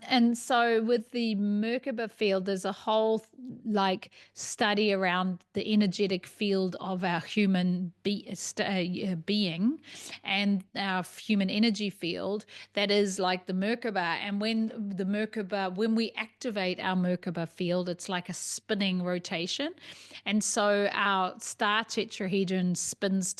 And so with the Merkaba field, there's a whole study around the energetic field of our human being and our human energy field that is like the Merkaba. And when we activate our Merkaba field, it's like a spinning rotation. And so our star tetrahedron spins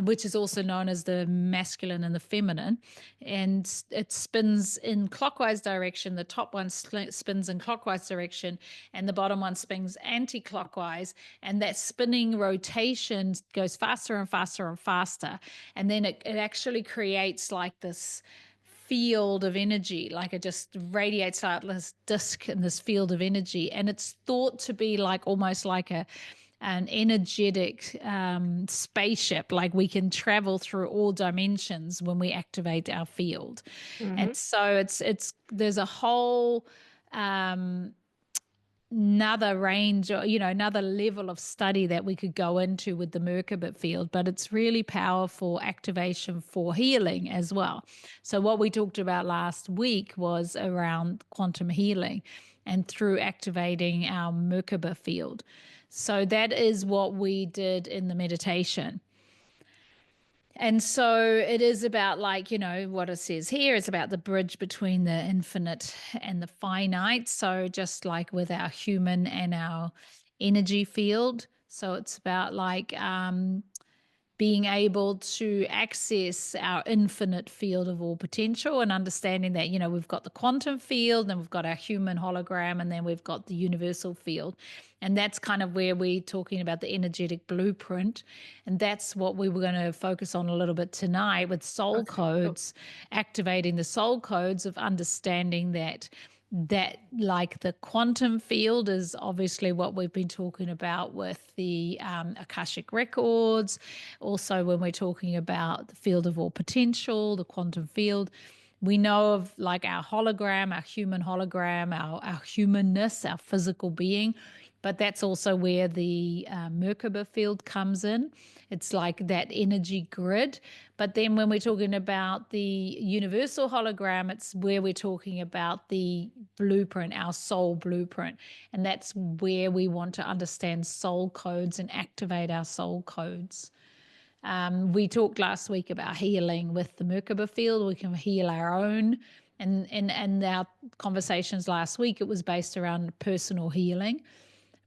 which is also known as the masculine and the feminine, and it spins in clockwise direction. The top one spins in clockwise direction, and the bottom one spins anti-clockwise. And that spinning rotation goes faster and faster and faster, and then it actually creates like this field of energy, like it just radiates out this disc in this field of energy. And it's thought to be like almost like an energetic spaceship, like we can travel through all dimensions when we activate our field. Mm-hmm. And so there's a whole another range, or another level of study that we could go into with the Merkaba field, but it's really powerful activation for healing as well. So what we talked about last week was around quantum healing and through activating our Merkaba field. So that is what we did in the meditation. And so it is about, like, what it says here is about the bridge between the infinite and the finite. So just like with our human and our energy field. So it's about like being able to access our infinite field of all potential and understanding that, we've got the quantum field, and we've got our human hologram, and then we've got the universal field. And that's kind of where we're talking about the energetic blueprint. And that's what we were going to focus on a little bit tonight with soul codes, activating the soul codes of understanding that like the quantum field is obviously what we've been talking about with the Akashic records. Also, when we're talking about the field of all potential, the quantum field, we know of like our hologram, our human hologram, our humanness, our physical being. But that's also where the Merkaba field comes in. It's like that energy grid. But then when we're talking about the universal hologram, it's where we're talking about the blueprint, our soul blueprint. And that's where we want to understand soul codes and activate our soul codes. We talked last week about healing with the Merkaba field. We can heal our own. And our conversations last week, it was based around personal healing.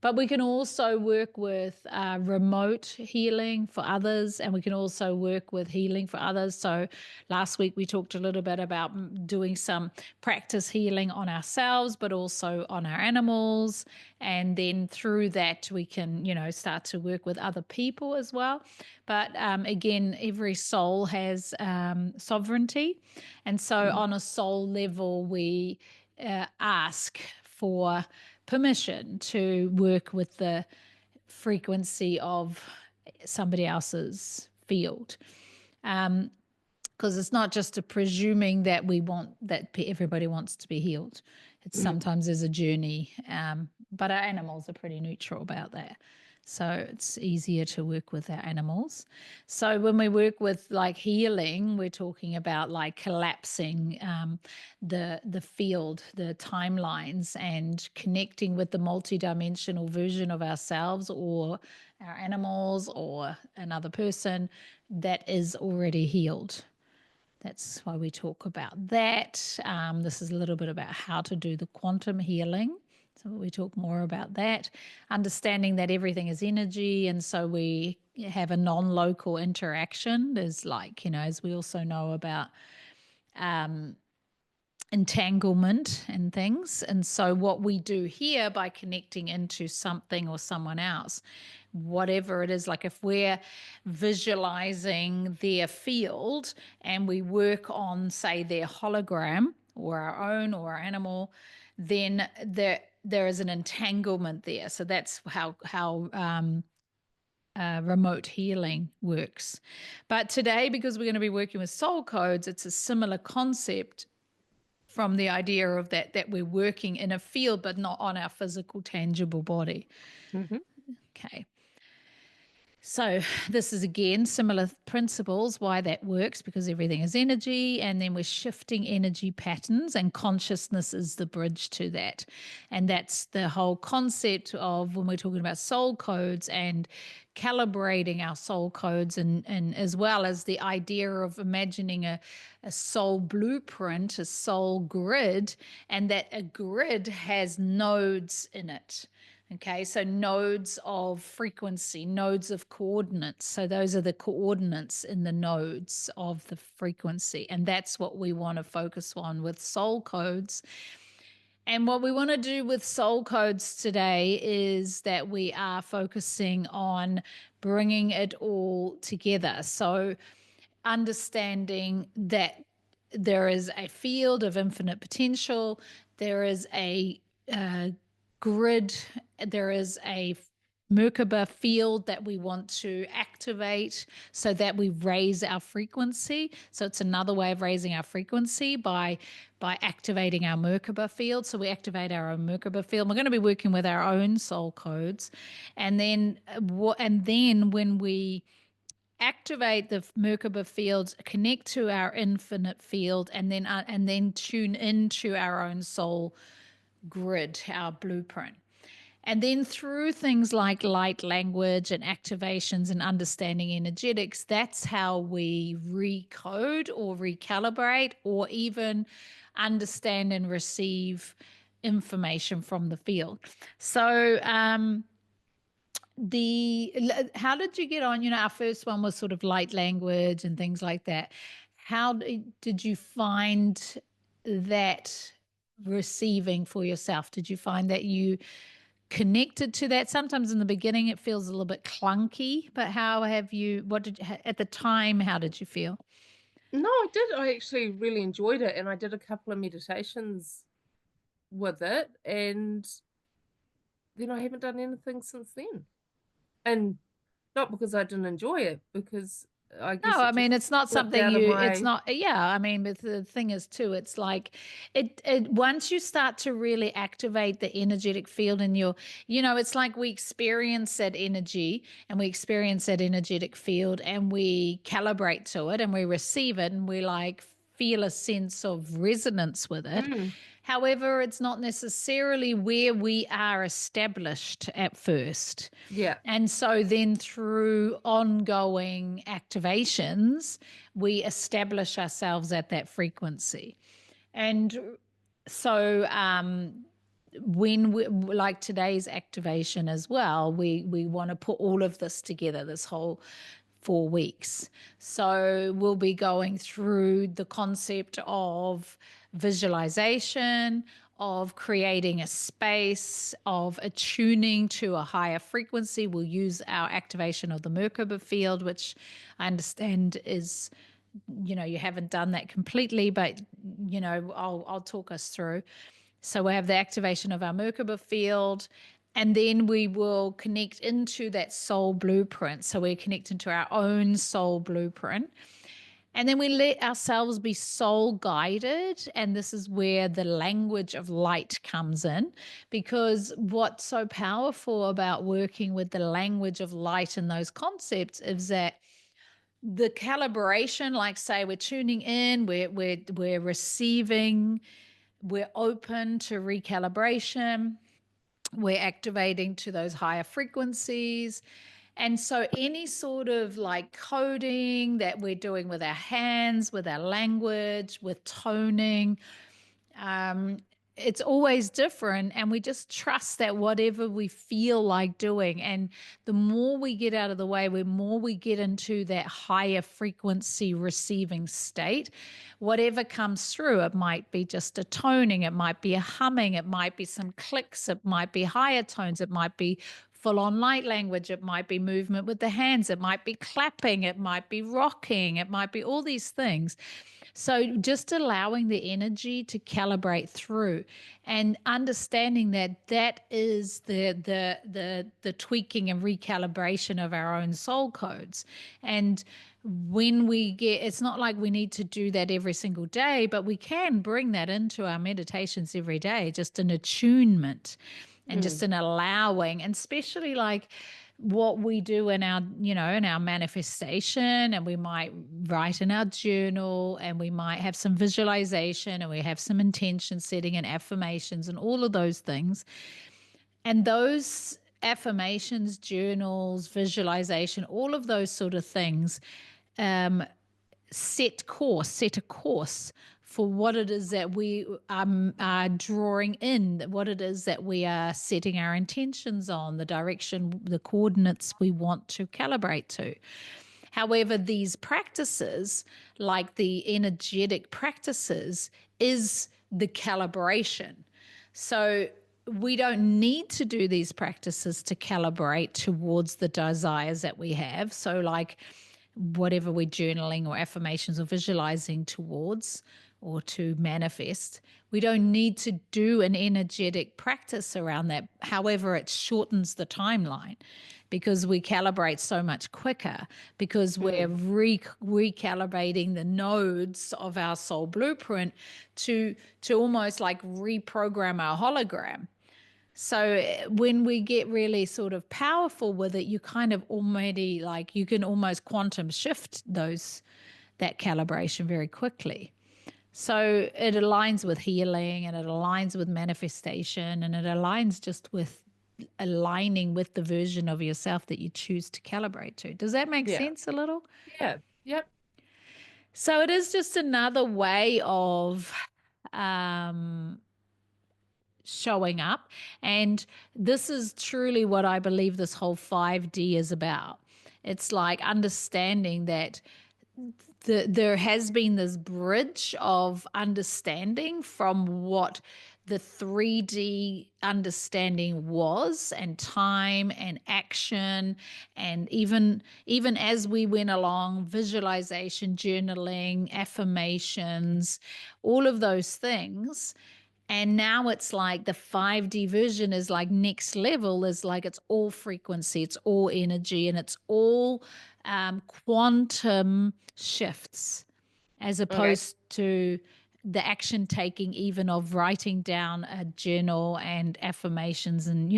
But we can also work with remote healing for others, and we can also work with healing for others. So last week we talked a little bit about doing some practice healing on ourselves, but also on our animals. And then through that, we can, start to work with other people as well. But again, every soul has sovereignty. And so on a soul level, we ask for permission to work with the frequency of somebody else's field. Because it's not just a presuming that everybody wants to be healed. It's sometimes there's a journey, but our animals are pretty neutral about that. So it's easier to work with our animals. So when we work with like healing, we're talking about like collapsing the field, the timelines, and connecting with the multidimensional version of ourselves or our animals or another person that is already healed. That's why we talk about that. This is a little bit about how to do the quantum healing. So we talk more about that, understanding that everything is energy. And so we have a non-local interaction. There's like, as we also know about entanglement and things. And so what we do here by connecting into something or someone else, whatever it is, like if we're visualizing their field and we work on, say, their hologram or our own or our animal, then there is an entanglement there. So that's how remote healing works. But today, because we're going to be working with soul codes, it's a similar concept from the idea of that we're working in a field, but not on our physical, tangible body. Mm-hmm. Okay. So this is again similar principles why that works, because everything is energy, and then we're shifting energy patterns, and consciousness is the bridge to that. And that's the whole concept of when we're talking about soul codes and calibrating our soul codes, and as well as the idea of imagining a soul blueprint, a soul grid, and that a grid has nodes in it. Okay, so nodes of frequency, nodes of coordinates. So those are the coordinates in the nodes of the frequency. And that's what we want to focus on with soul codes. And what we want to do with soul codes today is that we are focusing on bringing it all together. So understanding that there is a field of infinite potential, there is a grid, there is a Merkaba field that we want to activate so that we raise our frequency. So it's another way of raising our frequency by activating our Merkaba field. So we activate our own Merkaba field. We're going to be working with our own soul codes, and then when we activate the Merkaba fields, connect to our infinite field, and then tune into our own soul grid, our blueprint. And then through things like light language and activations and understanding energetics, that's how we recode or recalibrate or even understand and receive information from the field. So, how did you get on? Our first one was sort of light language and things like that. How did you find that receiving for yourself? Did you find that you connected to that? Sometimes in the beginning it feels a little bit clunky, but at the time, how did you feel? No, I did. I actually really enjoyed it, and I did a couple of meditations with it, and then I haven't done anything since then. And not because I didn't enjoy it, because I No, guess I it mean, just it's not slipped something out of it's my. not, yeah. I mean, but the thing is too, it's like once you start to really activate the energetic field in it's like we experience that energy and we experience that energetic field and we calibrate to it and we receive it and we like feel a sense of resonance with it. Mm, However, it's not necessarily where we are established at first. yeah. And so then through ongoing activations, we establish ourselves at that frequency. And so when we, like today's activation as well, we want to put all of this together, this whole 4 weeks. So we'll be going through the concept of visualization, of creating a space, of attuning to a higher frequency. We'll use our activation of the Merkaba field, which I understand is, you haven't done that completely, but I'll talk us through. So we have the activation of our Merkaba field, and then we will connect into that soul blueprint. So we connect into our own soul blueprint. And then we let ourselves be soul guided. And this is where the language of light comes in. Because what's so powerful about working with the language of light and those concepts is that the calibration, like say we're tuning in, we're receiving, we're open to recalibration, we're activating to those higher frequencies. And so any sort of like coding that we're doing with our hands, with our language, with toning, um, it's always different. And we just trust that whatever we feel like doing, and the more we get out of the way, the more we get into that higher frequency receiving state, whatever comes through, it might be just a toning, it might be a humming, it might be some clicks, it might be higher tones, it might be full on light language, it might be movement with the hands, it might be clapping, it might be rocking, it might be all these things. So just allowing the energy to calibrate through and understanding that that is the tweaking and recalibration of our own soul codes. And when we get, it's not like we need to do that every single day, but we can bring that into our meditations every day, just an attunement and just Mm, an allowing. And especially like what we do in our, in our manifestation, and we might write in our journal, and we might have some visualization, and we have some intention setting and affirmations and all of those things. And those affirmations, journals, visualization, all of those sort of things set a course for what it is that we are drawing in, what it is that we are setting our intentions on, the direction, the coordinates we want to calibrate to. However, these practices, like the energetic practices, is the calibration. So we don't need to do these practices to calibrate towards the desires that we have. So like whatever we're journaling or affirmations or visualizing towards or to manifest, we don't need to do an energetic practice around that. However, it shortens the timeline because we calibrate so much quicker, because we're recalibrating the nodes of our soul blueprint to almost like reprogram our hologram. So when we get really sort of powerful with it, you kind of already like, you can almost quantum shift that calibration very quickly. So it aligns with healing, and it aligns with manifestation, and it aligns just with aligning with the version of yourself that you choose to calibrate to. Does that make sense a little? Yeah. Yep. So it is just another way of showing up. And this is truly what I believe this whole 5D is about. It's like understanding that there has been this bridge of understanding from what the 3D understanding was, and time and action, and even as we went along, visualization, journaling, affirmations, all of those things. And now it's like the 5D vision is like next level, is like it's all frequency, it's all energy, and it's all quantum shifts, as opposed to the action taking even of writing down a journal and affirmations. And,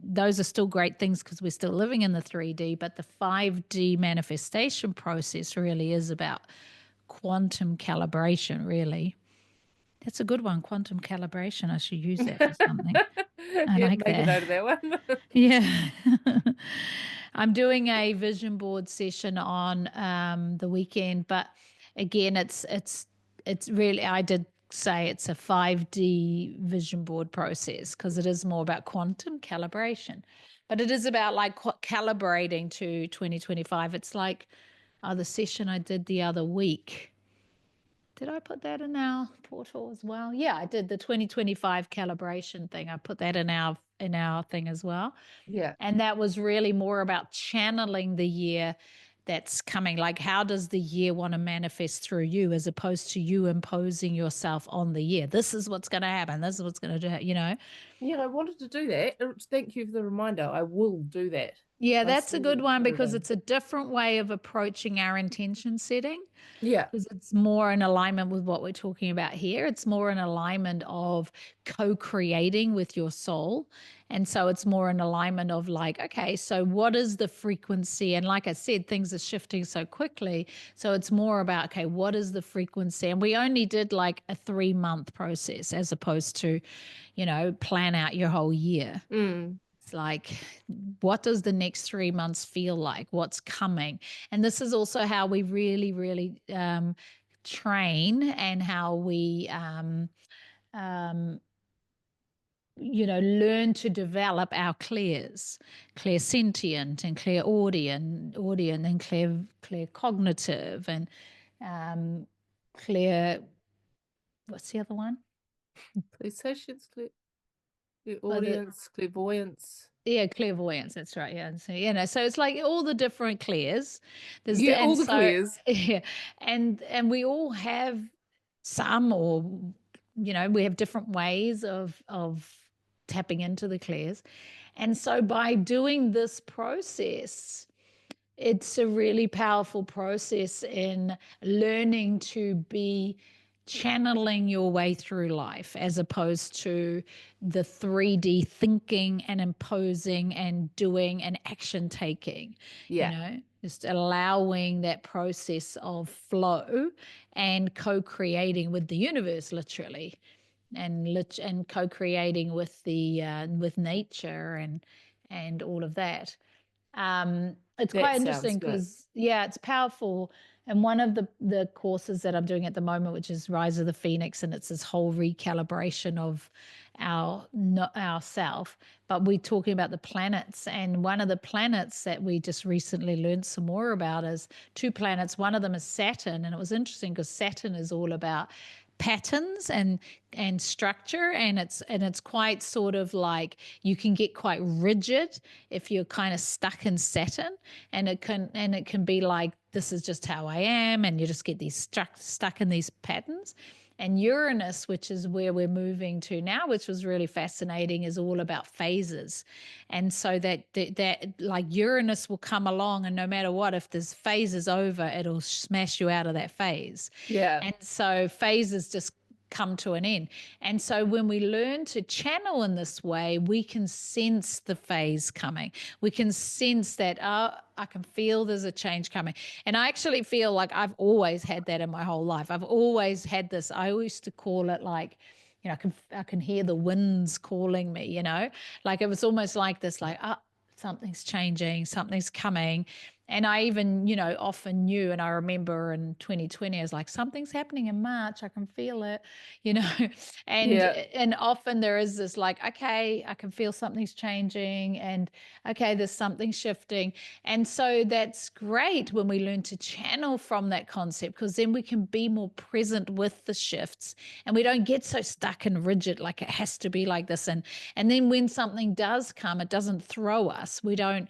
those are still great things because we're still living in the 3D, but the 5D manifestation process really is about quantum calibration, really. That's a good one, quantum calibration. I should use that for something. I like make that. a note of that one. Yeah. I'm doing a vision board session on the weekend, but again, it's really, I did say it's a 5D vision board process because it is more about quantum calibration, but it is about like calibrating to 2025. It's like the session I did the other week. Did I put that in our portal as well? Yeah, I did the 2025 calibration thing. I put that in our thing as well. Yeah. And that was really more about channeling the year that's coming. Like, how does the year want to manifest through you, as opposed to you imposing yourself on the year? This is what's going to happen. This is what's going to do, Yeah, I wanted to do that. Thank you for the reminder. I will do that. Yeah, that's a good one because it's a different way of approaching our intention setting. Yeah. Because it's more in alignment with what we're talking about here. It's more in alignment of co-creating with your soul. And so it's more in alignment of like, okay, so what is the frequency? And like I said, things are shifting so quickly. So it's more about, okay, what is the frequency? And we only did like a 3-month process as opposed to, plan out your whole year. It's like, what does the next 3 months feel like? What's coming? And this is also how we really, really train, and how we, learn to develop our clairs, clairsentient and clairaudient, and claircognitive, and what's the other one? Clairsentience, clairaudience, clairvoyance. Yeah, clairvoyance. That's right. Yeah. So, so it's like all the different clairs. There's all the clairs. Yeah. And we all have some, or, we have different ways of tapping into the clairs. And so by doing this process, it's a really powerful process in learning to be channeling your way through life as opposed to the 3D thinking and imposing and doing and action taking, Yeah. just allowing that process of flow and co-creating with the universe, literally, and co-creating with the with nature and all of that. It's That quite sounds interesting good. because, yeah, it's powerful. And one of the courses that I'm doing at the moment, which is Rise of the Phoenix, and it's this whole recalibration of our self. But we're talking about the planets, and one of the planets that we just recently learned some more about is two planets. One of them is Saturn, and it was interesting because Saturn is all about patterns and structure, and it's quite sort of like you can get quite rigid if you're kind of stuck in Saturn, and it can be like, this is just how I am, and you just get these stuck in these patterns. And Uranus, which is where we're moving to now, which was really fascinating, is all about phases. And so that like Uranus will come along, and no matter what, if this phase is over, it'll smash you out of that phase. Yeah. And so phases just come to an end. And so when we learn to channel in this way, we can sense the phase coming. We can sense that, oh, I can feel there's a change coming. And I actually feel like I've always had that in my whole life. I've always had this. I used to call it like, I can hear the winds calling me, like it was almost like this, like, oh, something's changing, something's coming. And I even, often knew, and I remember in 2020, I was like, something's happening in March. I can feel it, you know, and Yeah. and often there is this like, okay, I can feel something's changing, and okay, there's something shifting. And so that's great when we learn to channel from that concept, because then we can be more present with the shifts, and we don't get so stuck and rigid, like it has to be like this. And then when something does come, it doesn't throw us. We don't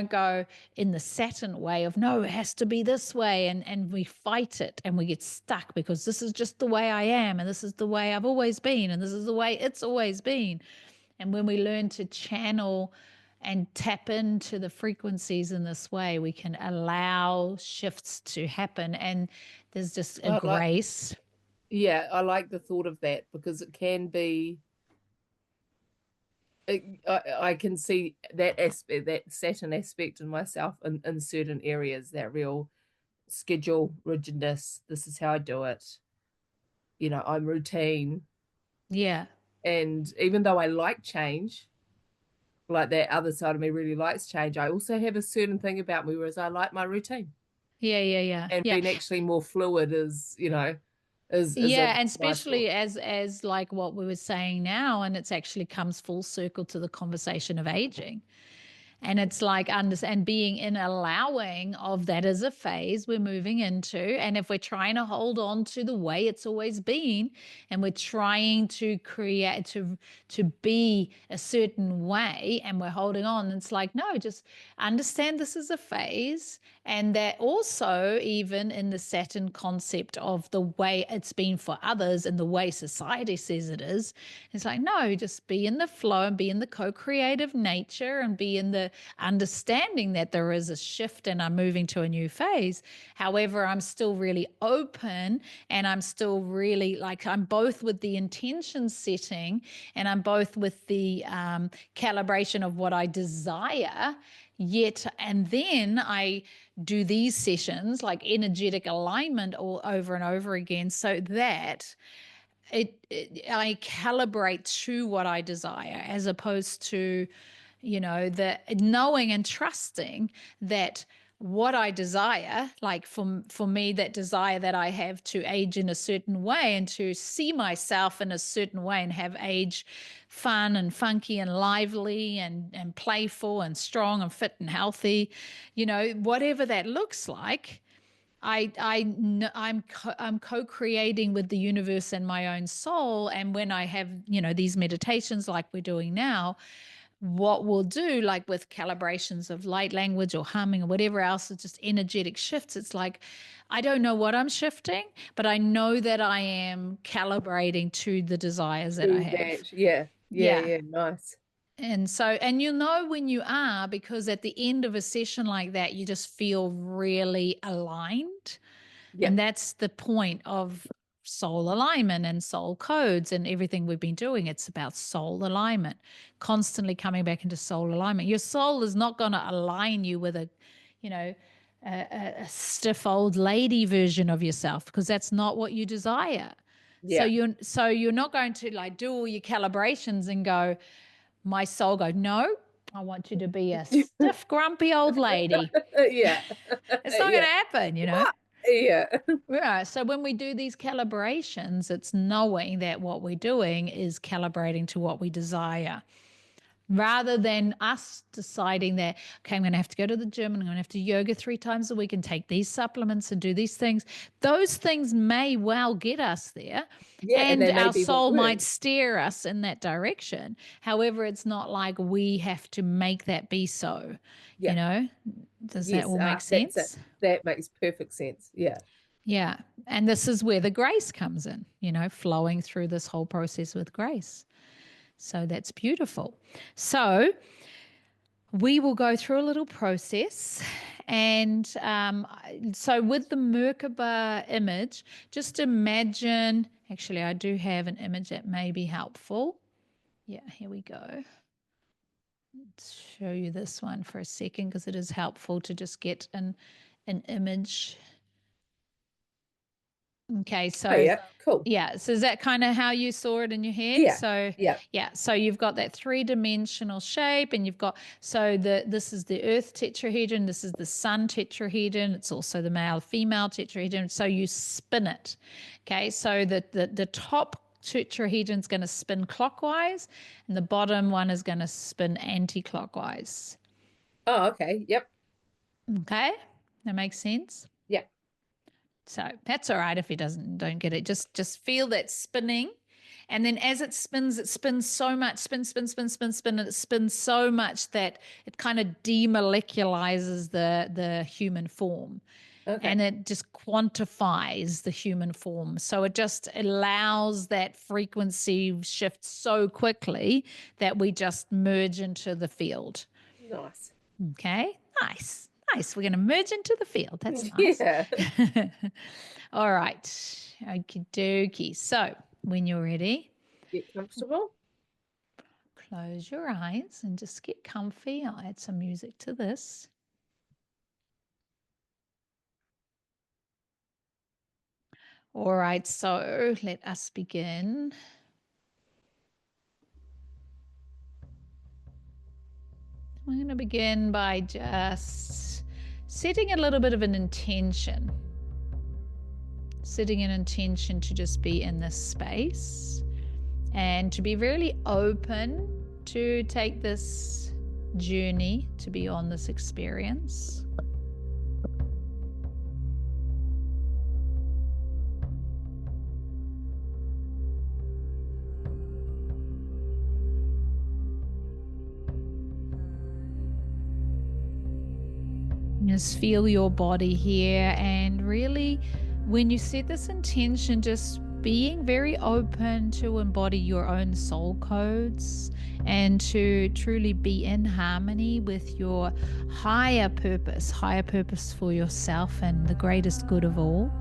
go in the Saturn way of, no, it has to be this way, and we fight it, and we get stuck because this is just the way I am, and this is the way I've always been, and this is the way it's always been. And when we learn to channel and tap into the frequencies in this way, we can allow shifts to happen, and there's just a I like, grace. yeah, I like the thought of that because it can be, I can see that aspect, that Saturn aspect in myself in certain areas, that real schedule rigidness. This is how I do it. I'm routine. Yeah. And even though I like change, like that other side of me really likes change, I also have a certain thing about me, whereas I like my routine. Yeah, yeah, yeah, And yeah. being actually more fluid is a Yeah, and nice thought. especially as like what we were saying now, and it's actually comes full circle to the conversation of aging. And it's like and being in allowing of that as a phase we're moving into. And if we're trying to hold on to the way it's always been, and we're trying to create to be a certain way, and we're holding on, it's like, no, just understand this is a phase. And that also, even in the Saturn concept of the way it's been for others and the way society says it is, it's like, no, just be in the flow and be in the co-creative nature and be in the understanding that there is a shift and I'm moving to a new phase. However, I'm still really open, and I'm still really like, I'm both with the intention setting, and I'm both with the calibration of what I desire. Yet, and then I do these sessions like energetic alignment all over and over again, so that I calibrate to what I desire, as opposed to, the knowing and trusting that what I desire, like for me, that desire that I have to age in a certain way and to see myself in a certain way and have age fun and funky and lively and playful and strong and fit and healthy, whatever that looks like. I'm co-creating with the universe and my own soul. And when I have, these meditations like we're doing now, what we'll do, like with calibrations of light language or humming or whatever else, is just energetic shifts. It's like, I don't know what I'm shifting, but I know that I am calibrating to the desires that I Do have. that. Yeah. Yeah. Yeah. Yeah. Nice. And so, and you'll know when you are, because at the end of a session like that, you just feel really aligned. Yeah. And that's the point of soul alignment and soul codes and everything we've been doing. It's about soul alignment, constantly coming back into soul alignment. Your soul is not going to align you with a, you know, a stiff old lady version of yourself, because that's not what you desire. Yeah. So you're not going to like do all your calibrations and go, my soul go, no, I want you to be a stiff, grumpy old lady. Yeah. It's not going to happen, you know? Yeah. Yeah. So when we do these calibrations, it's knowing that what we're doing is calibrating to what we desire, rather than us deciding that, okay, I'm going to have to go to the gym and I'm going to have to yoga 3 times a week and take these supplements and do these things. Those things may well get us there. Yeah, and they may our be what soul might works. steer us in that direction. However, it's not like we have to make that be so. Yeah. You know, does that Yes, all make that's it. sense? That makes perfect sense. Yeah. Yeah. And this is where the grace comes in, you know, flowing through this whole process with grace. So that's beautiful. So we will go through a little process. And so with the Merkaba image, just imagine, actually, I do have an image that may be helpful. Yeah, here we go. Let's show you this one for a second, because it is helpful to just get an image. Okay, so Oh, yeah, cool. Yeah, so is that kind of how you saw it in your head? Yeah. So Yeah. so you've got that 3-dimensional shape, and you've got, so this is the earth tetrahedron, this is the sun tetrahedron, it's also the male female tetrahedron. So you spin it. Okay, so the top tetrahedron is going to spin clockwise, and the bottom one is going to spin anti-clockwise. Oh, okay. Yep. Okay, that makes sense. Yeah. So that's all right if he don't get it. Just feel that spinning. And then as it spins so much, spin, and it spins so much that it kind of demoleculizes the human form. Okay. And it just quantifies the human form. So it just allows that frequency shift so quickly that we just merge into the field. Nice. Okay, nice. We're going to merge into the field. That's nice. Yeah. All right. Okie dokie. So when you're ready, Get comfortable. close your eyes and just get comfy. I'll add some music to this. All right. So let us begin. I'm going to begin by just setting a little bit of an intention. Setting an intention to just be in this space and to be really open to take this journey, to be on this experience. Just feel your body here, and really, when you set this intention, just being very open to embody your own soul codes and to truly be in harmony with your higher purpose for yourself and the greatest good of all.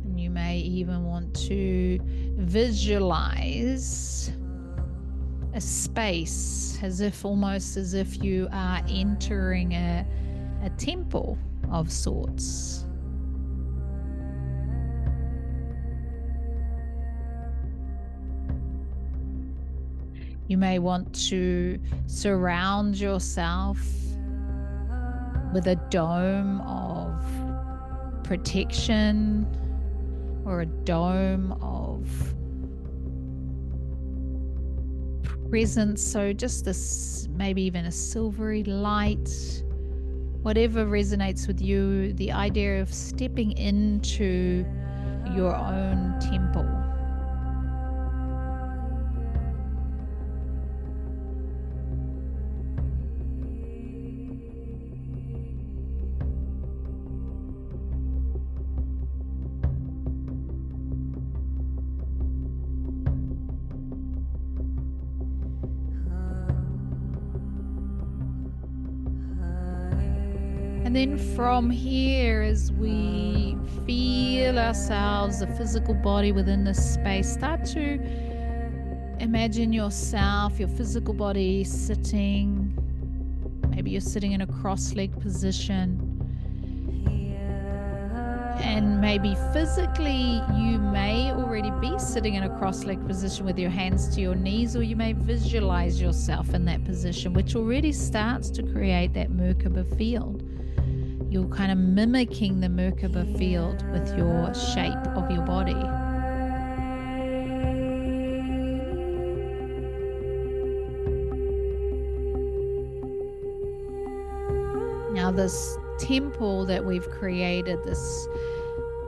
And you may even want to visualize a space almost as if you are entering a temple of sorts. You may want to surround yourself with a dome of protection or a dome of presence. So just this, maybe even a silvery light, whatever resonates with you, the idea of stepping into your own temple. And then from here, as we feel ourselves, the physical body within this space, start to imagine yourself, your physical body sitting. Maybe you're sitting in a cross-legged position. And maybe physically you may already be sitting in a cross-legged position with your hands to your knees, or you may visualize yourself in that position, which already starts to create that Merkaba field. You're kind of mimicking the Merkaba field with your shape of your body. Now this temple that we've created, this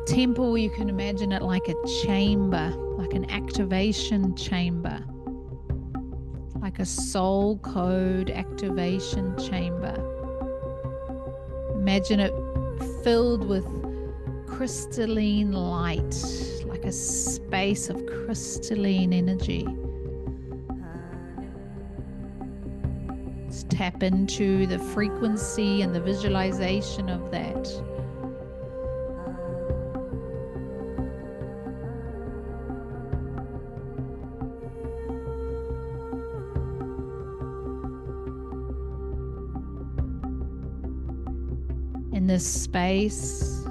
temple, you can imagine it like a chamber, like an activation chamber, like a soul code activation chamber. Imagine it filled with crystalline light, like a space of crystalline energy. Let's tap into the frequency and the visualization of that. In this space,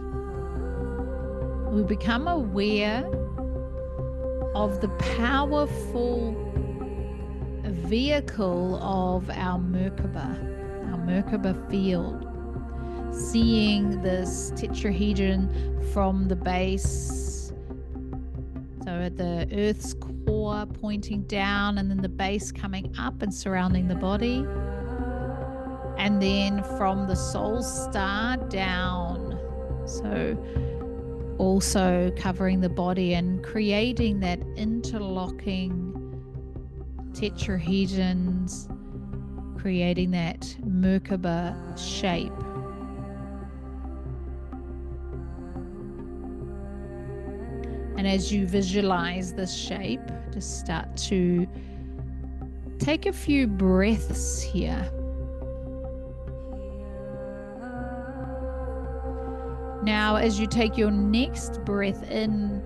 we become aware of the powerful vehicle of our Merkaba field. Seeing this tetrahedron from the base, so at the Earth's core pointing down, and then the base coming up and surrounding the body. And then from the soul star down, so also covering the body and creating that interlocking tetrahedrons, creating that Merkaba shape. And as you visualize this shape, just start to take a few breaths here. Now, as you take your next breath in,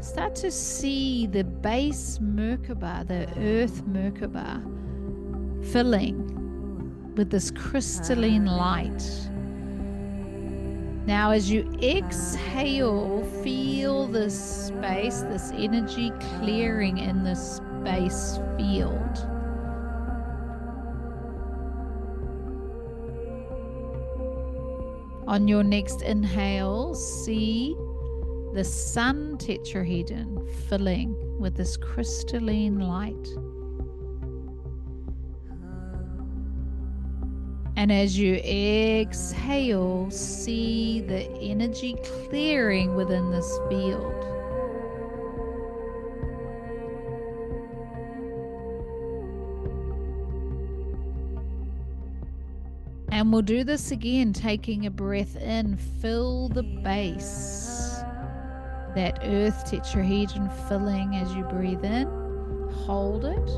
start to see the base Merkaba, the Earth Merkaba, filling with this crystalline light. Now, as you exhale, feel this space, this energy clearing in this space field. On your next inhale, see the sun tetrahedron filling with this crystalline light. And as you exhale, see the energy clearing within this field. And we'll do this again, taking a breath in, fill the base, that earth tetrahedron filling as you breathe in, hold it.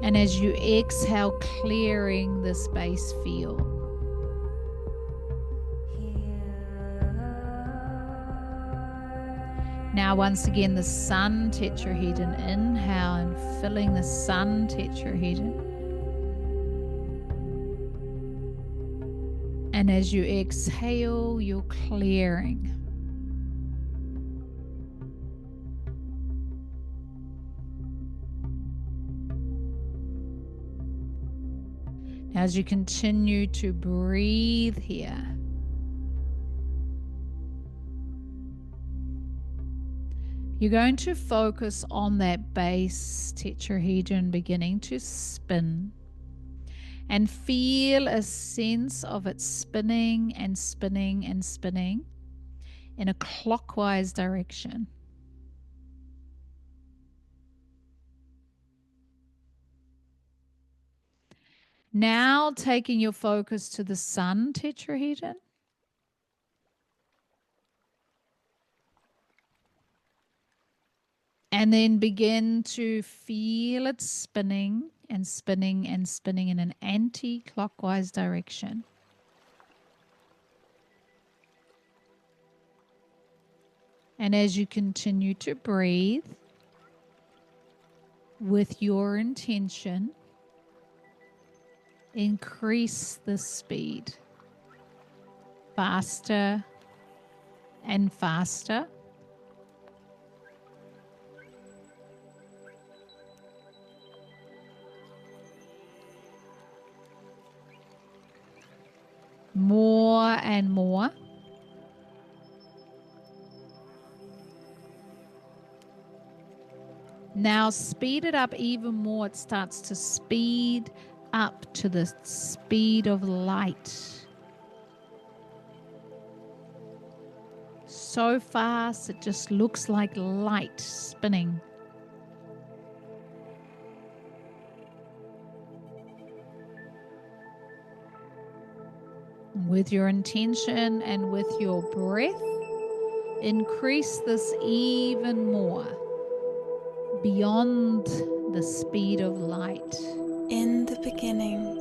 And as you exhale, clearing the space field. Now once again, the sun tetrahedron, inhale and filling the sun tetrahedron. And as you exhale, you're clearing. As you continue to breathe here, you're going to focus on that base tetrahedron beginning to spin. And feel a sense of it spinning and spinning and spinning in a clockwise direction. Now taking your focus to the sun tetrahedron. And then begin to feel it spinning and spinning and spinning in an anti-clockwise direction. And as you continue to breathe with your intention, increase the speed faster and faster. More and more. Now speed it up even more. It starts to speed up to the speed of light. So fast, it just looks like light spinning. With your intention and with your breath, increase this even more, beyond the speed of light. In the beginning,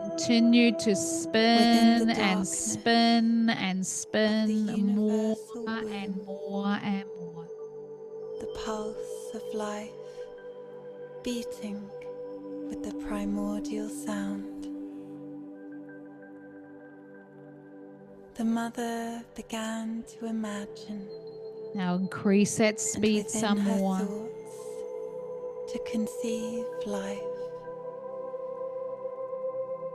continue to spin and darkness spin and spin more universal and womb. more and more. the pulse of life beating with the primordial sound. The mother began to imagine, Now increase that and speed within some her more. thoughts to conceive life.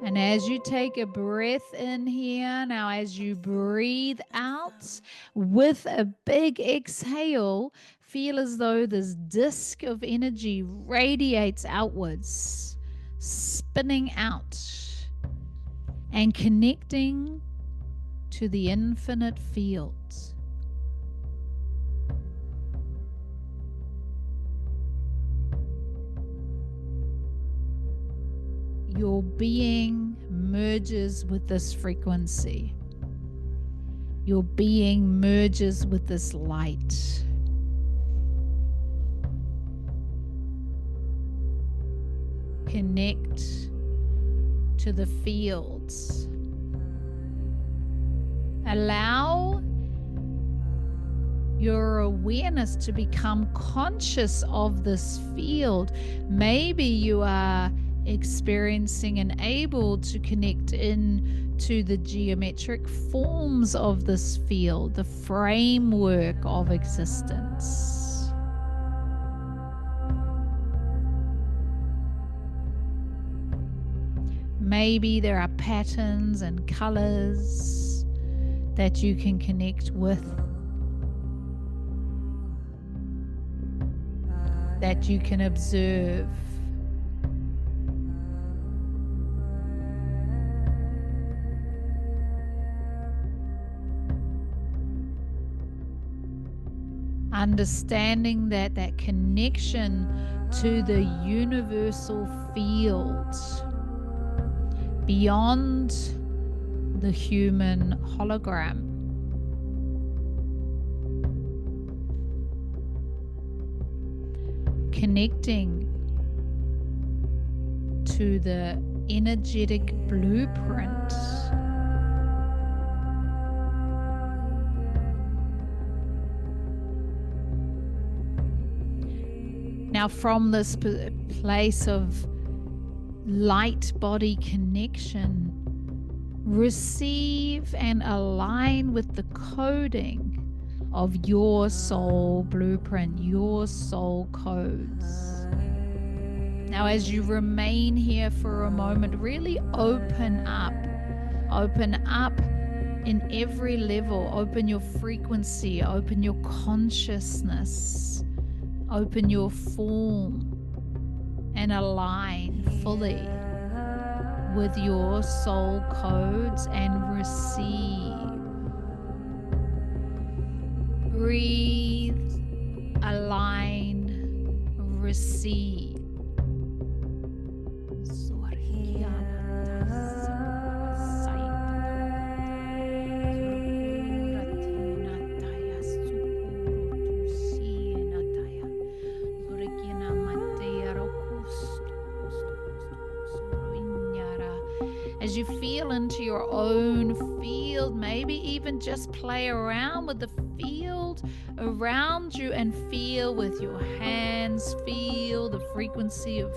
And as you take a breath in here, now as you breathe out with a big exhale, feel as though this disc of energy radiates outwards, spinning out and connecting to the infinite fields. Your being merges with this frequency. Your being merges with this light. Connect to the fields. Allow your awareness to become conscious of this field. Maybe you are experiencing and able to connect in to the geometric forms of this field, the framework of existence. Maybe there are patterns and colors that you can connect with, that you can observe. Understanding that that connection to the universal field beyond the human hologram. Connecting to the energetic blueprint. Now, from this place of light body connection, receive and align with the coding of your soul blueprint, your soul codes. Now, as you remain here for a moment, really open up in every level. Open your frequency, open your consciousness. Open your form and align fully with your soul codes and receive. Breathe, align, receive. into your own field, maybe even just play around with the field around you and feel with your hands, feel the frequency of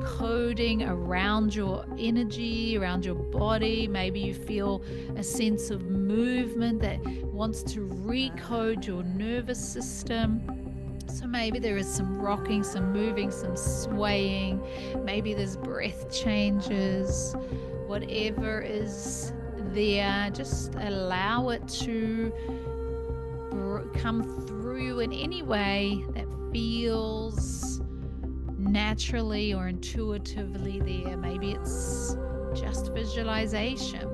coding around your energy, around your body. Maybe you feel a sense of movement that wants to recode your nervous system. So maybe there is some rocking, some moving, some swaying. Maybe there's breath changes. Whatever is there, just allow it to come through you in any way that feels naturally or intuitively there. Maybe it's just visualization.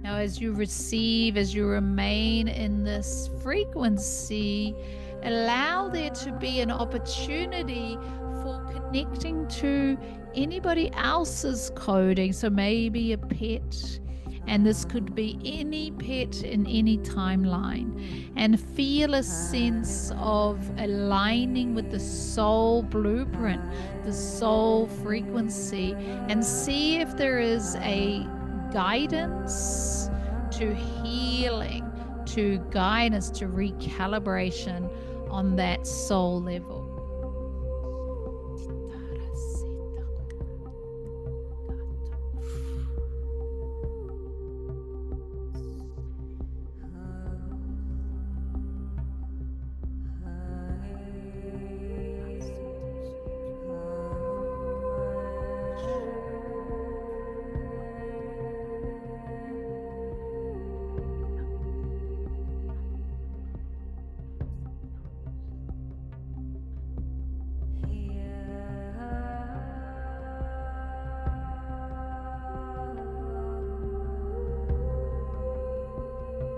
Now, as you receive, as you remain in this frequency, allow there to be an opportunity for connecting to anybody else's coding. So maybe a pet, and this could be any pet in any timeline, and feel a sense of aligning with the soul blueprint, the soul frequency, and see if there is a guidance to healing, to guidance, to recalibration on that soul level.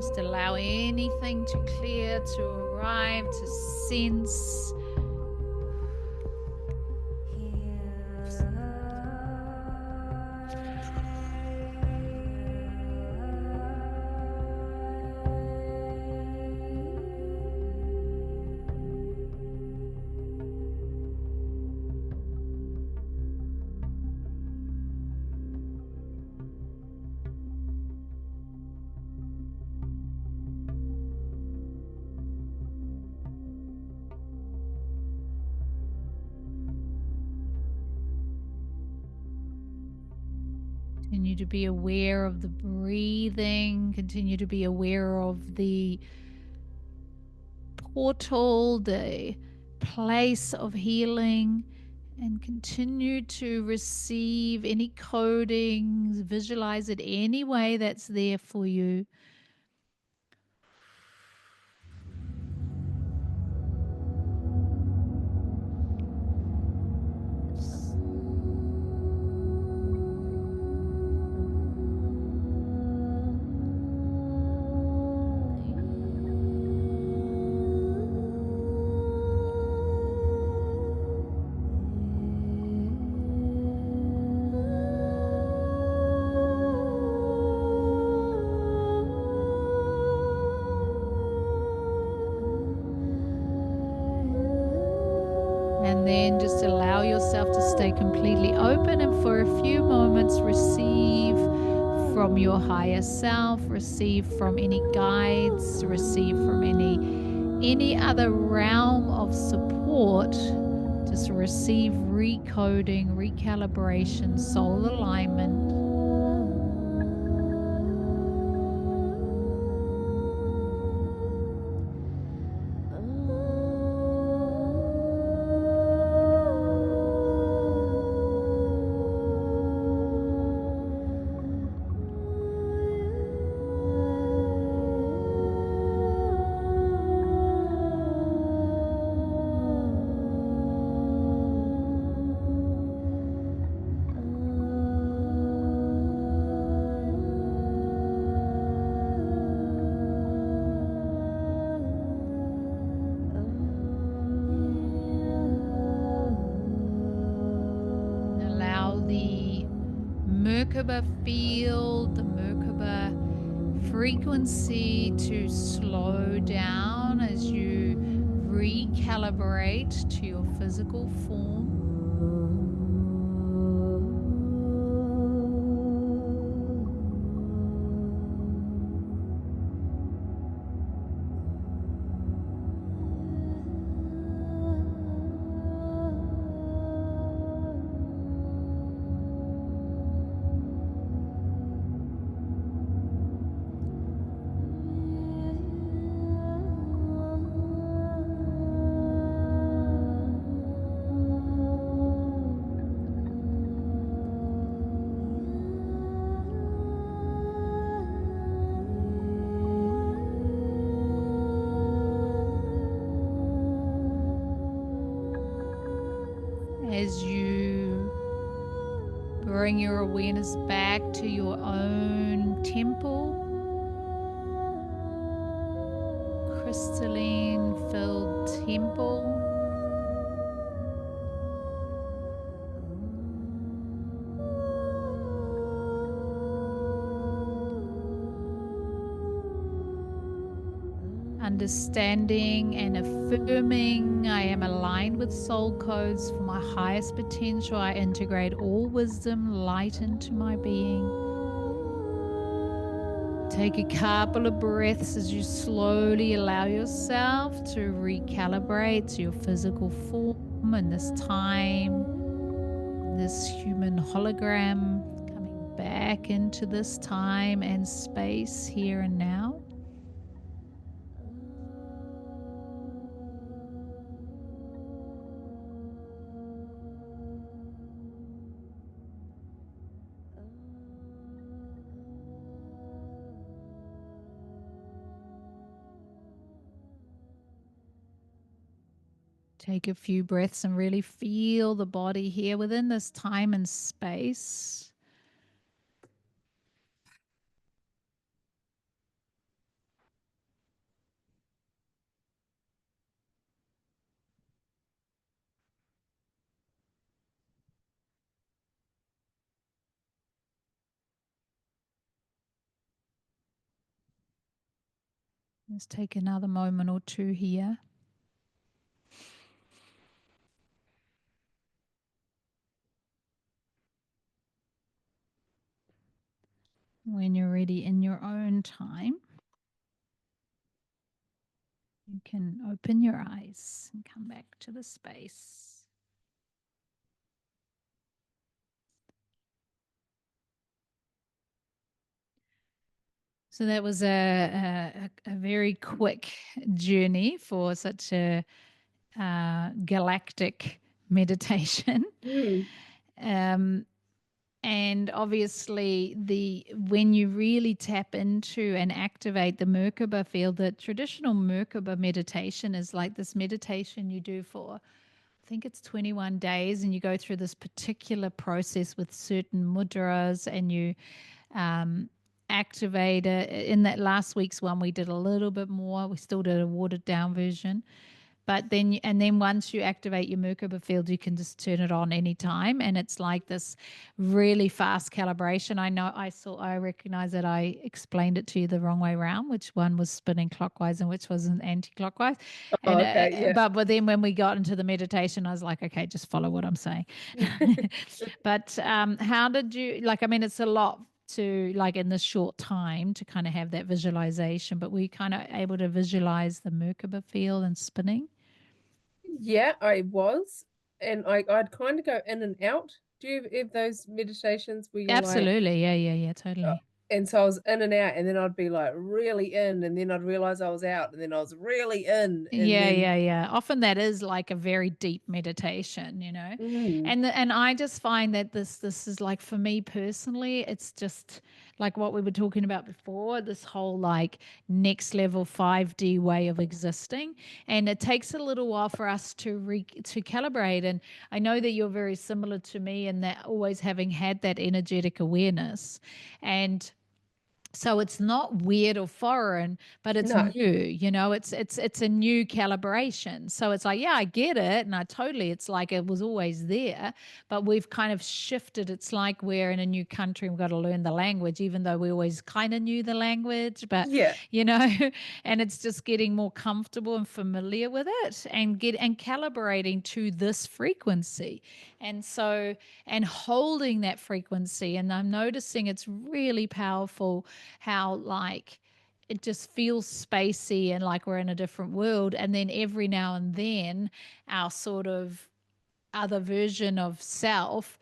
Just allow anything to clear, to arrive, to sense. Continue to be aware of the breathing. Continue to be aware of the portal, the place of healing, and continue to receive any codings, visualize it any way that's there for you. And then just allow yourself to stay completely open, and for a few moments receive from your higher self, receive from any guides, receive from any other realm of support. Just receive recoding, recalibration, soul alignment. Merkaba field, the Merkaba frequency to slow down as you recalibrate to your physical form. As you bring your awareness back to your own temple, crystalline filled temple. Understanding and affirming I am aligned with soul codes for my highest potential. I integrate all wisdom, light into my being. Take a couple of breaths as you slowly allow yourself to recalibrate to your physical form and this time, this human hologram, coming back into this time and space here and now. Take a few breaths and really feel the body here within this time and space. Let's take another moment or two here. When you're ready in your own time, you can open your eyes and come back to the space. So that was a very quick journey for such a galactic meditation. And obviously, when you really tap into and activate the Merkaba field, the traditional Merkaba meditation is like this meditation you do for, I think it's 21 days, and you go through this particular process with certain mudras, and you activate it. In that last week's one, we did a little bit more. We still did a watered down version. But then once you activate your Merkaba field, you can just turn it on anytime. And it's like this really fast calibration. I recognize that I explained it to you the wrong way around, which one was spinning clockwise and which was anti-clockwise. Oh, okay, yeah. But then when we got into the meditation, I was like, okay, just follow what I'm saying. But how did you, it's a lot to in this short time to kind of have that visualization, but were you kind of able to visualize the Merkaba field and spinning? Yeah, I was. And I'd kind of go in and out. Do you have those meditations where you're Absolutely. Yeah, totally. And so I was in and out, and then I'd be like really in, and then I'd realize I was out, and then I was really in. And yeah. Often that is like a very deep meditation, And I just find that this is like, for me personally, it's just like what we were talking about before, this whole like next level 5D way of existing. And it takes a little while for us to calibrate. And I know that you're very similar to me in that, always having had that energetic awareness. And So it's not weird or foreign, but it's No. new, it's a new calibration. So it's like, yeah, I get it. And it's like it was always there, but we've kind of shifted. It's like we're in a new country and we've got to learn the language, even though we always kind of knew the language, but Yeah. and it's just getting more comfortable and familiar with it and calibrating to this frequency. And so, and holding that frequency. And I'm noticing it's really powerful how like it just feels spacey and like we're in a different world. And then every now and then, our sort of other version of self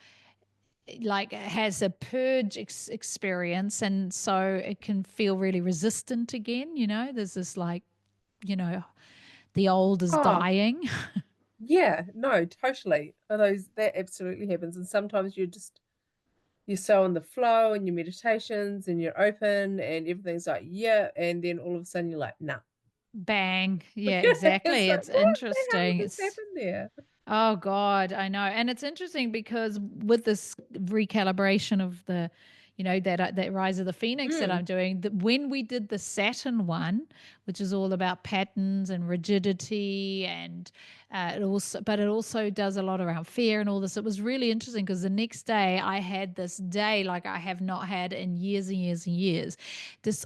like has a purge experience. And so it can feel really resistant again. There's this like, you know, the old is Oh, dying. yeah. No, totally. That absolutely happens. And sometimes you're so in the flow and your meditations and you're open and everything's like, yeah. And then all of a sudden you're like, nah. Bang. Yeah, It's exactly. like, It's what the hell interesting. just happened there? Oh God, I know. And it's interesting because with this recalibration of that Rise of the Phoenix that Mm. I'm doing, that when we did the Saturn one, which is all about patterns and rigidity and it also does a lot around fear and all this. It was really interesting because the next day I had this day like I have not had in years and years and years.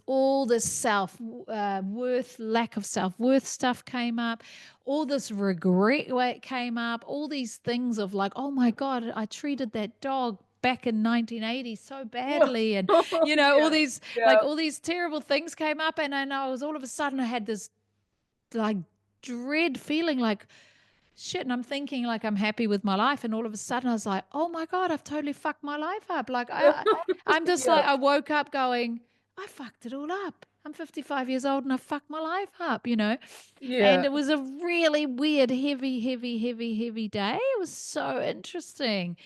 All this self worth, lack of self worth stuff came up, all this regret came up, all these things of like, oh my God, I treated that dog back in 1980 so badly. And, all Yeah. these, Yeah. like all these terrible things came up. And I was all of a sudden, I had this like dread feeling like, shit. And I'm thinking like I'm happy with my life. And all of a sudden I was like, oh my God, I've totally fucked my life up. Like I'm just Yeah. like, I woke up going, I fucked it all up. I'm 55 years old and I fucked my life up, And Yeah. it was a really weird, heavy, heavy, heavy, heavy day. It was so interesting,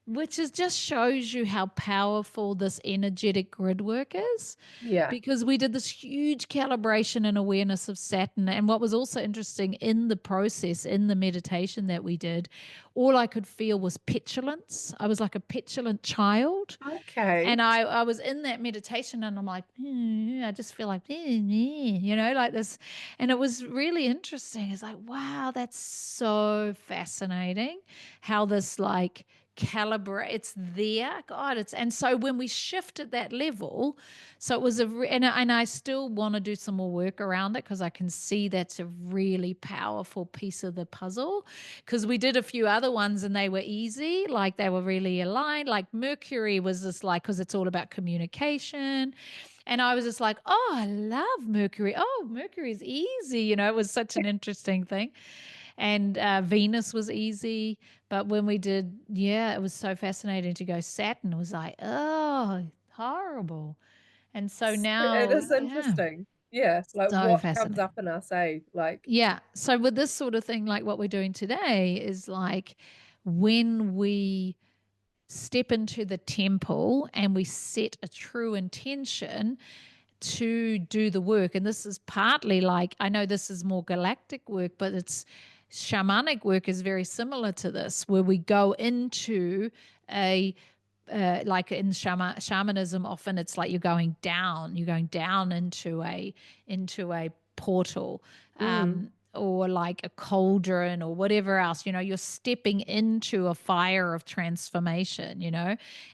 which just shows you how powerful this energetic grid work is, Yeah. because we did this huge calibration and awareness of Saturn. And what was also interesting in the process, in the meditation that we did, all I could feel was petulance. I was like a petulant child. Okay. And I was in that meditation and I'm like, I just feel like, like this. And it was really interesting. It's like, wow, that's so fascinating how this like calibrate, it's there. God, and so when we shifted that level, so it was and I still want to do some more work around it because I can see that's a really powerful piece of the puzzle, because we did a few other ones and they were easy, like they were really aligned. Like Mercury was just like, because it's all about communication. And I was just like, oh, I love Mercury. Oh, Mercury is easy. It was such an interesting thing. And Venus was easy. But when we did, yeah, it was so fascinating to go. Saturn was like, oh, horrible. And so It now, is yeah, interesting. Yeah. Like so what comes fascinating. up in us, eh? Like, Yeah. So with this sort of thing, like what we're doing today is like when we step into the temple and we set a true intention to do the work. And this is partly like, I know this is more galactic work, but it's shamanic work is very similar to this, where we go into a like in shamanism, often it's like you're going down into a portal, mm, or like a cauldron or whatever else. You're stepping into a fire of transformation.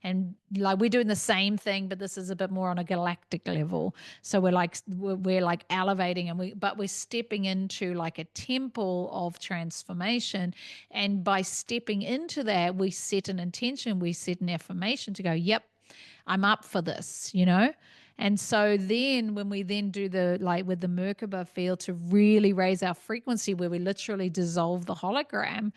And like we're doing the same thing, but this is a bit more on a galactic level. So we're like elevating, and we're stepping into like a temple of transformation. And by stepping into that, we set an intention, we set an affirmation to go, yep, I'm up for this. And so then when we then do the like with the Merkaba field to really raise our frequency, where we literally dissolve the hologram,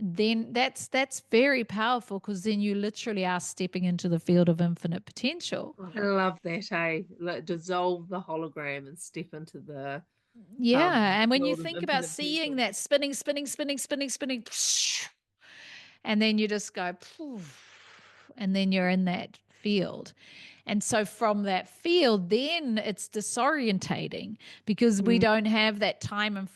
then that's very powerful, because then you literally are stepping into the field of infinite potential. I love that, eh? Like dissolve the hologram and step into the Yeah. And when you world of think about infinite seeing potential. that spinning, spinning, spinning, spinning, spinning, and then you just go, poof, and then you're in that field. And so from that field, then it's disorientating because we don't have that time and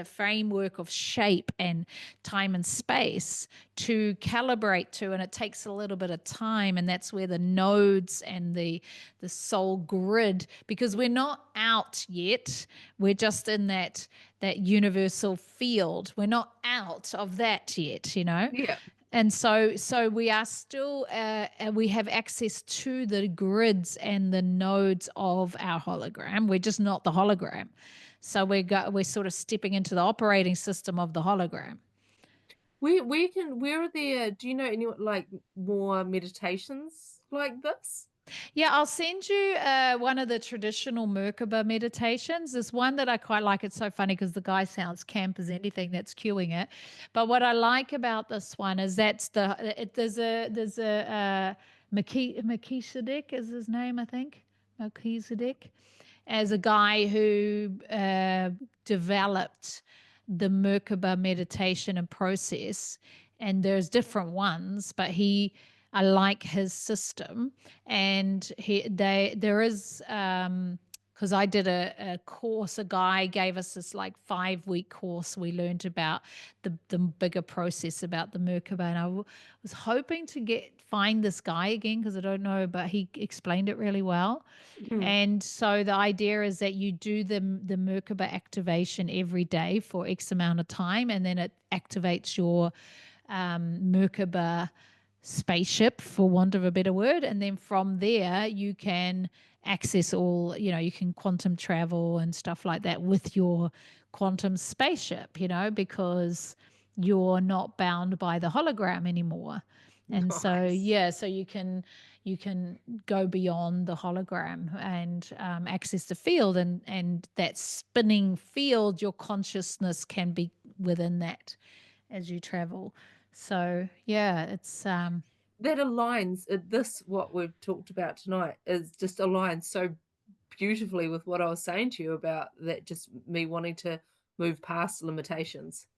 framework of shape and time and space to calibrate to. And it takes a little bit of time. And that's where the nodes and the soul grid, because we're not out yet. We're just in that universal field. We're not out of that yet, Yeah. And so we are still, we have access to the grids and the nodes of our hologram. We're just not the hologram. So we're sort of stepping into the operating system of the hologram. Where are there, do you know any like more meditations like this? Yeah, I'll send you one of the traditional Merkaba meditations. There's one that I quite like. It's so funny because the guy sounds camp as anything that's cueing it. But what I like about this one is there's a Melchizedek is his name, I think. Melchizedek, as a guy who developed the Merkaba meditation and process. And there's different ones, but I like his system, and there is because I did a course. A guy gave us this like 5-week course. We learned about the bigger process about the Merkaba, and I was hoping to find this guy again because I don't know, but he explained it really well. And so the idea is that you do the Merkaba activation every day for X amount of time, and then it activates your Merkaba spaceship, for want of a better word, and then from there you can access all, you can quantum travel and stuff like that with your quantum spaceship, because you're not bound by the hologram anymore. And Nice. so you can go beyond the hologram and access the field, and that spinning field, your consciousness can be within that as you travel. So yeah, it's that aligns what we've talked about tonight is just aligns so beautifully with what I was saying to you about that, just me wanting to move past limitations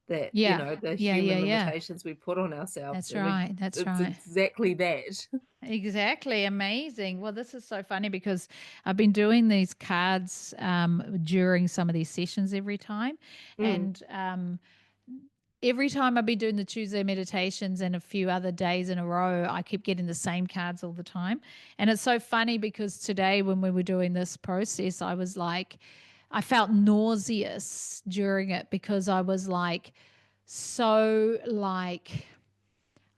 that the human limitations we put on ourselves. That's right. It's exactly that. Exactly. Amazing. Well, this is so funny because I've been doing these cards during some of these sessions every time. And every time I've been doing the Tuesday meditations and a few other days in a row, I keep getting the same cards all the time. And it's so funny because today when we were doing this process, I was like, I felt nauseous during it because I was like, so like,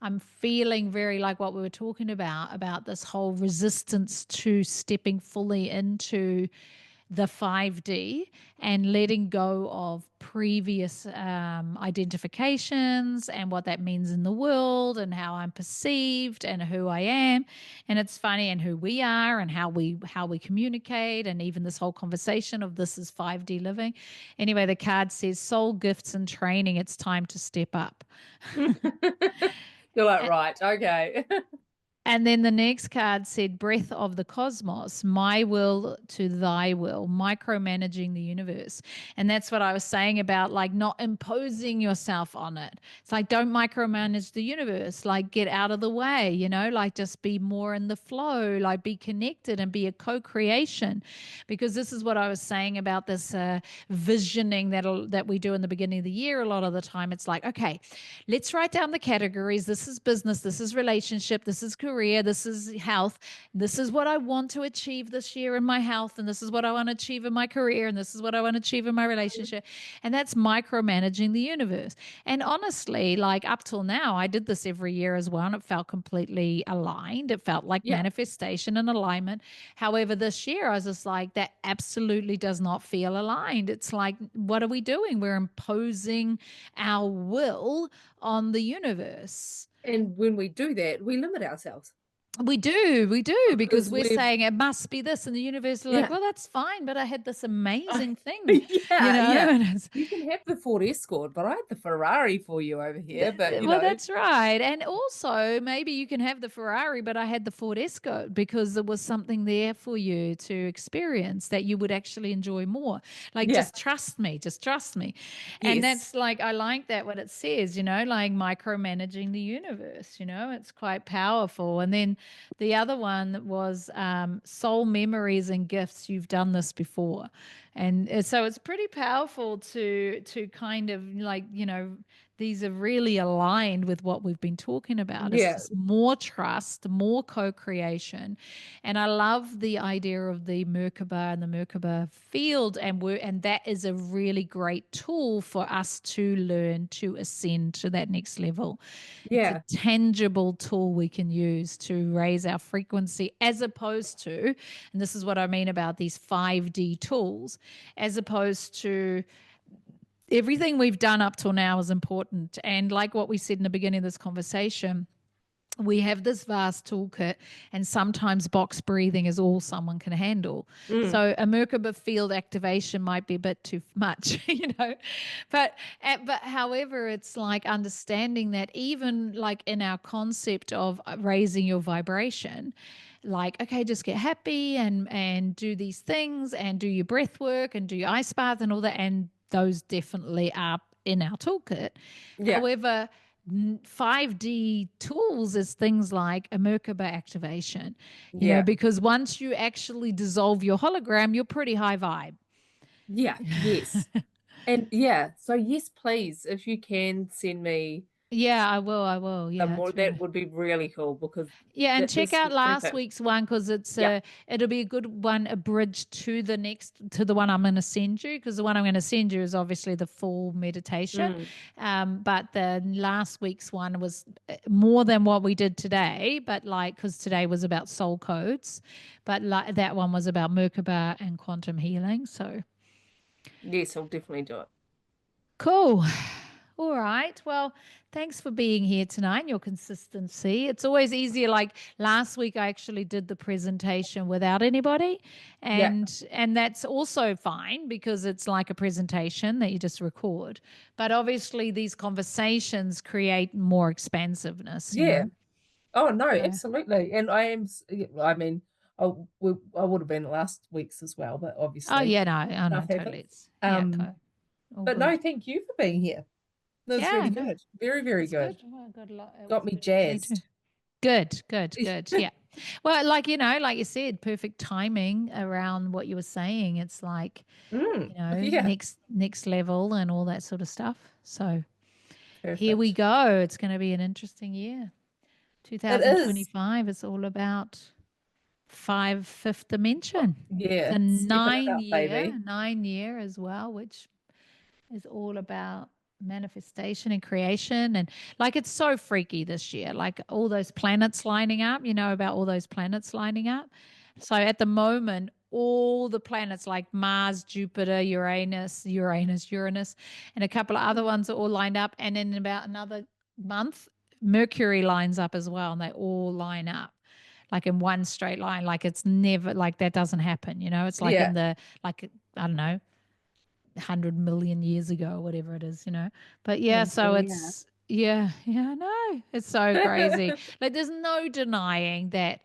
I'm feeling very like what we were talking about this whole resistance to stepping fully into the 5D and letting go of previous identifications and what that means in the world and how I'm perceived and who I am. And it's funny, and who we are and how we communicate, and even this whole conversation of this is 5D living. Anyway, the card says soul gifts and training. It's time to step up. You're like, right, okay. And then the next card said, breath of the cosmos, my will to thy will, micromanaging the universe. And that's what I was saying about like not imposing yourself on it. It's like, don't micromanage the universe, like get out of the way, like just be more in the flow, like be connected and be a co-creation. Because this is what I was saying about this visioning that we do in the beginning of the year. A lot of the time it's like, okay, let's write down the categories. This is business, this is relationship, this is career, this is health, this is what I want to achieve this year in my health, and this is what I want to achieve in my career, and this is what I want to achieve in my relationship. And that's micromanaging the universe. And honestly, like up till now, I did this every year as well, and it felt completely aligned. It felt like manifestation and alignment. However, this year I was just like, that absolutely does not feel aligned. It's like, what are we doing? We're imposing our will on the universe. And when we do that, we limit ourselves. We do, because we're saying it must be this, and the universe is like, well, that's fine, but I had this amazing thing. You can have the Ford Escort, but I had the Ferrari for you over here. But that's right. And also, maybe you can have the Ferrari, but I had the Ford Escort because there was something there for you to experience that you would actually enjoy more. Like, just trust me. And that's like, I like that what it says, like micromanaging the universe. It's quite powerful. And then the other one was soul memories and gifts. You've done this before. And so it's pretty powerful to kind of like, these are really aligned with what we've been talking about. It's Yeah. just more trust, more co-creation. And I love the idea of the Merkaba and the Merkaba field. And that is a really great tool for us to learn to ascend to that next level. Yeah. It's a tangible tool we can use to raise our frequency, as opposed to, and this is what I mean about these 5D tools, as opposed to everything we've done up till now is important. And like what we said in the beginning of this conversation, we have this vast toolkit, and sometimes box breathing is all someone can handle. So a Merkaba field activation might be a bit too much, but however, it's like understanding that even like in our concept of raising your vibration, like, okay, just get happy and do these things and do your breath work and do your ice bath and all that. And those definitely are in our toolkit. Yeah. However, 5D tools is things like a Merkaba activation, because once you actually dissolve your hologram, you're pretty high vibe. Yeah. Yes. And so yes, please, if you can send me Yeah, I will. Yeah, more, it's really... that would be really cool, because and check out last week. week's one, because it'll be a good one, a bridge to the one I'm going to send you, because the one I'm going to send you is obviously the full meditation. But the last week's one was more than what we did today, but because today was about soul codes, but that one was about Merkaba and quantum healing. So yes, I'll definitely do it. Cool. All right. Well, thanks for being here tonight and your consistency. It's always easier. Like last week, I actually did the presentation without anybody. And that's also fine, because it's like a presentation that you just record. But obviously, these conversations create more expansiveness. Yeah. Oh, no, Yeah. absolutely. And I mean, I would have been last week's as well, but obviously. Oh, yeah, no, stuff totally. happens. But no, good. thank you for being here. That was really good. Very, very good. Oh, Got me jazzed. Good. Yeah. Well, like you said, perfect timing around what you were saying. It's like, next level and all that sort of stuff. So here we go. It's going to be an interesting year. 2025 is all about fifth dimension. Yeah. The Step it up, 9 year as well, which is all about manifestation and creation. And like, it's so freaky this year, like all those planets lining up, about all those planets lining up. So at the moment, all the planets like Mars, Jupiter, Uranus, and a couple of other ones are all lined up. And in about another month, Mercury lines up as well, and they all line up like in one straight line. Like it's never, like that doesn't happen, it's like in the, like, I don't know, 100 million years ago or whatever it is, but so it's I know, it's so crazy. Like there's no denying that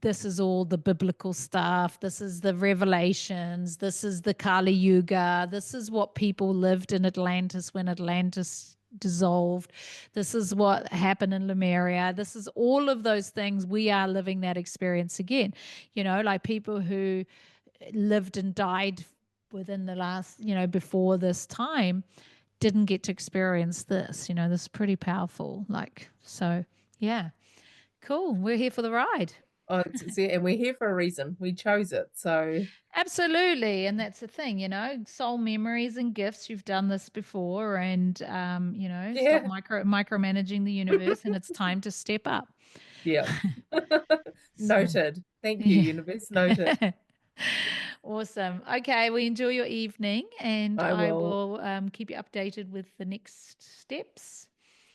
this is all the biblical stuff, this is the revelations, this is the Kali Yuga, this is what people lived in Atlantis when Atlantis dissolved, this is what happened in Lemuria, this is all of those things. We are living that experience again, like people who lived and died within the last, before this time, didn't get to experience this. This is pretty powerful. Like, so yeah, cool. We're here for the ride. Oh, and we're here for a reason. We chose it. So absolutely. And that's the thing, soul memories and gifts. You've done this before, and stop micromanaging the universe, and it's time to step up. Yeah. Noted. Thank you, universe. Noted. Awesome. Okay, well, enjoy your evening, and I will keep you updated with the next steps.